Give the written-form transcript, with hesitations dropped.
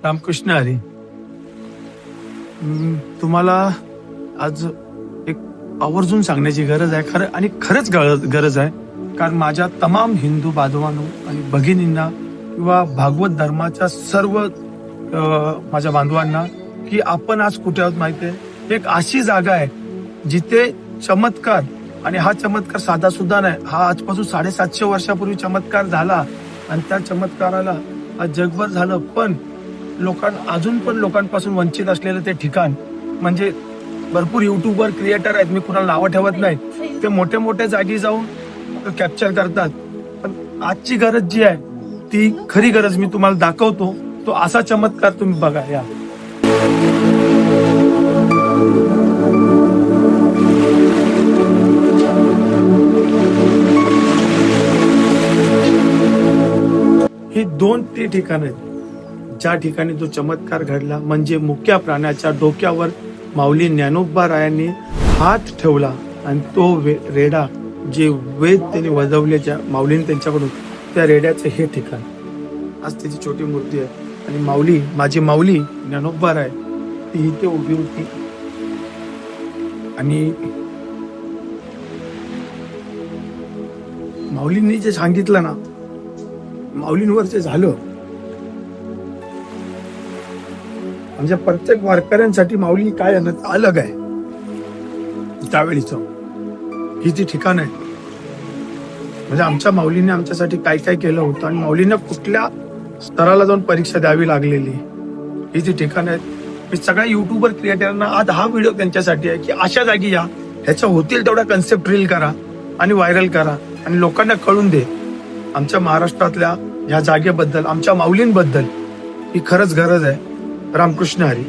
रामकृष्ण हरी. तुम्हाला आज एक आवर्जून सांगण्याची गरज आहे, खरंच गरज आहे. कारण माझ्या तमाम हिंदू बांधवांनो आणि भगिनींना किंवा भागवत धर्माच्या सर्व माझ्या बांधवांना की आपण आज कुठे आहोत माहिती आहे. एक अशी जागा आहे जिथे चमत्कार, आणि हा चमत्कार साधा सुद्धा नाही, हा आजपासून 750 वर्षापूर्वी चमत्कार झाला आणि त्या चमत्काराला आज जगभर झालं. पण अजून पण लोकांपासून वंचित असलेलं ते ठिकाण म्हणजे भरपूर युट्यूबवर क्रिएटर आहेत, मी कुणाला नावं ठेवत नाही, ते मोठ्या मोठ्या जागी जाऊन कॅप्चर करतात. पण आजची गरज जी आहे ती खरी गरज मी तुम्हाला दाखवतो. तो असा चमत्कार तुम्ही बघा. या ही 2 ठिकाण आहेत ज्या ठिकाणी तो चमत्कार घडला. म्हणजे मुक्या प्राण्याच्या डोक्यावर माऊली ज्ञानोबा रायांनी हात ठेवला आणि तो रेडा जे वेद त्यांनी वाजवल्याच्या माऊलीने त्यांच्याकडून, त्या रेड्याचं हे ठिकाण आज त्याची छोटी मूर्ती आहे. आणि माऊली, माझी माऊली ज्ञानोबा राय ती इथे उभी होती. आणि माऊलींनी जे सांगितलं ना, माऊलींवर जे झालं, म्हणजे प्रत्येक वारकऱ्यांसाठी माऊली काय अलग आहे. त्यावेळीच ही जी ठिकाण आहे, म्हणजे आमच्या माऊलीने आमच्यासाठी काय काय केलं होतं आणि माऊलीने कुठल्या स्तराला जाऊन परीक्षा द्यावी लागलेली, ही जी ठिकाण आहेत. मी सगळ्या युट्यूबर क्रिएटरना आज हा व्हिडिओ त्यांच्यासाठी आहे की अशा जागी या, ह्याच्या होतील तेवढा कन्सेप्ट रील करा आणि व्हायरल करा आणि लोकांना कळून दे आमच्या महाराष्ट्रातल्या ह्या जागेबद्दल, आमच्या माऊलींबद्दल ही खरंच गरज आहे. रामकृष्ण हरी.